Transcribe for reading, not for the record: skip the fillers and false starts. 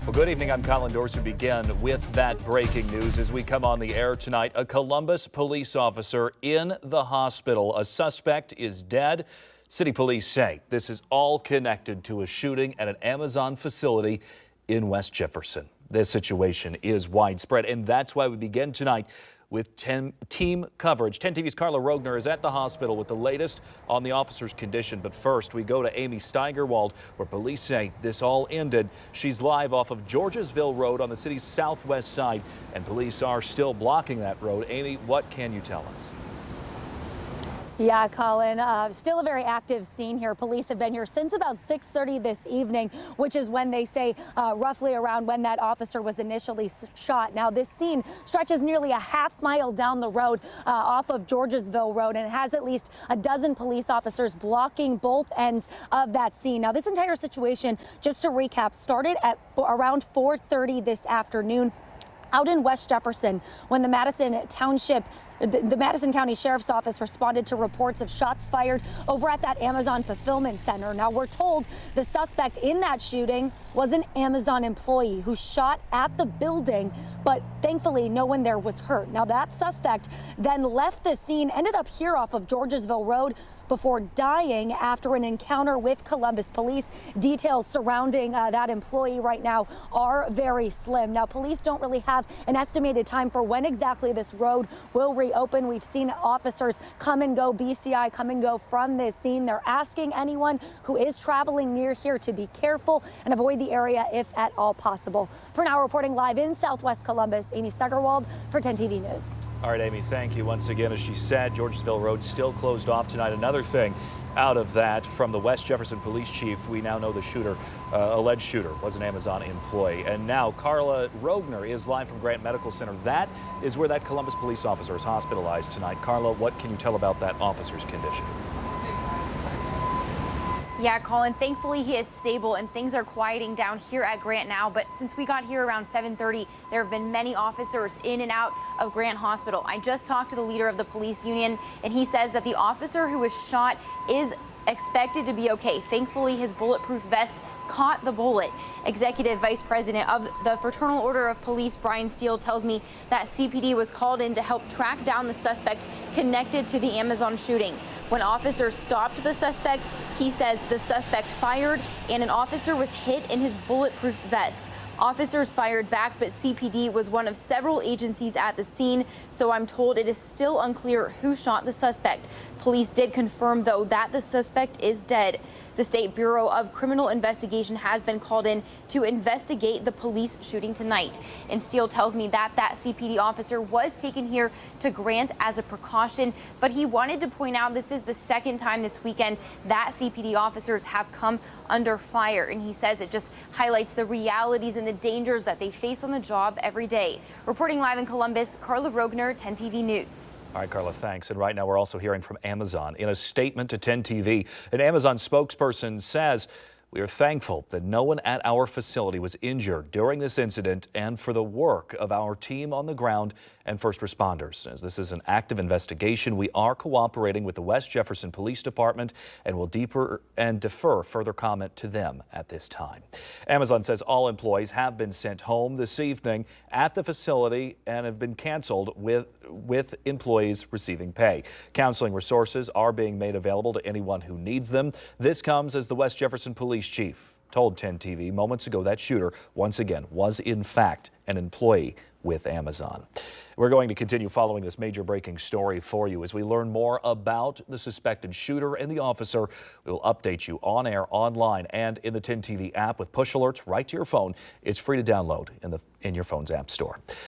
Well, good evening. I'm Colin Dorsey. Begin with that breaking news as we come on the air tonight. A Columbus police officer in the hospital. A suspect is dead. City police say this is all connected to a shooting at an Amazon facility in West Jefferson. This situation is widespread, and that's why we begin tonight with team coverage. 10 TV's Carla Rogner is at the hospital with the latest on the officer's condition. But first, we go to Amy Steigerwald, where police say this all ended. She's live off of Georgesville Road on the city's southwest side, and police are still blocking that road. Amy, what can you tell us? Yeah, Colin, still a very active scene here. Police have been here since about 6:30 this evening, which is when they say roughly around when that officer was initially shot. Now, this scene stretches nearly a half-mile down the road off of Georgesville Road, and it has at least a dozen police officers blocking both ends of that scene. Now, this entire situation, just to recap, started at around 4:30 this afternoon out in West Jefferson when the Madison County Sheriff's Office responded to reports of shots fired over at that Amazon fulfillment center. Now, we're told the suspect in that shooting was an Amazon employee who shot at the building, but thankfully no one there was hurt. Now, that suspect then left the scene, ended up here off of Georgesville Road before dying after an encounter with Columbus police. Details surrounding that employee right now are very slim. Now, police don't really have an estimated time for when exactly this road will reopen. We've seen officers come and go, BCI come and go from this scene. They're asking anyone who is traveling near here to be careful and avoid the area if at all possible. For now, reporting live in Southwest Columbus, Amy Steigerwald for 10 TV News. All right, Amy, thank you once again. As she said, Georgesville Road still closed off tonight. Another thing out of that from the West Jefferson police chief, we now know the shooter, alleged shooter, was an Amazon employee. And now Carla Rogner is live from Grant Medical Center. That is where that Columbus police officer is hospitalized tonight. Carla, what can you tell about that officer's condition? Yeah, Colin, thankfully he is stable and things are quieting down here at Grant now. But since we got here around 7:30, there have been many officers in and out of Grant Hospital. I just talked to the leader of the police union, and he says that the officer who was shot is expected to be okay. Thankfully, his bulletproof vest caught the bullet. Executive Vice President of the Fraternal Order of Police, Brian Steele, tells me that CPD was called in to help track down the suspect connected to the Amazon shooting. When officers stopped the suspect, he says the suspect fired and an officer was hit in his bulletproof vest. Officers fired back, but CPD was one of several agencies at the scene, so I'm told it is still unclear who shot the suspect. Police did confirm, though, that the suspect is dead. The State Bureau of Criminal Investigation has been called in to investigate the police shooting tonight. And Steele tells me that that CPD officer was taken here to Grant as a precaution, but he wanted to point out this is the second time this weekend that CPD officers have come under fire. And he says it just highlights the realities and the dangers that they face on the job every day. Reporting live in Columbus, Carla Rogner, 10 TV News. All right, Carla, thanks. And right now we're also hearing from Amazon. In a statement to 10 TV, an Amazon spokesperson says, "We are thankful that no one at our facility was injured during this incident and for the work of our team on the ground and first responders. As this is an active investigation, we are cooperating with the West Jefferson Police Department and will defer further comment to them at this time." Amazon says all employees have been sent home this evening at the facility and have been canceled with employees receiving pay. Counseling resources are being made available to anyone who needs them. This comes as the West Jefferson Police Chief told 10 TV moments ago that shooter, once again, was in fact an employee with Amazon. We're going to continue following this major breaking story for you as we learn more about the suspected shooter and the officer. We will update you on air, online, and in the 10 TV app with push alerts right to your phone. It's free to download in your phone's app store.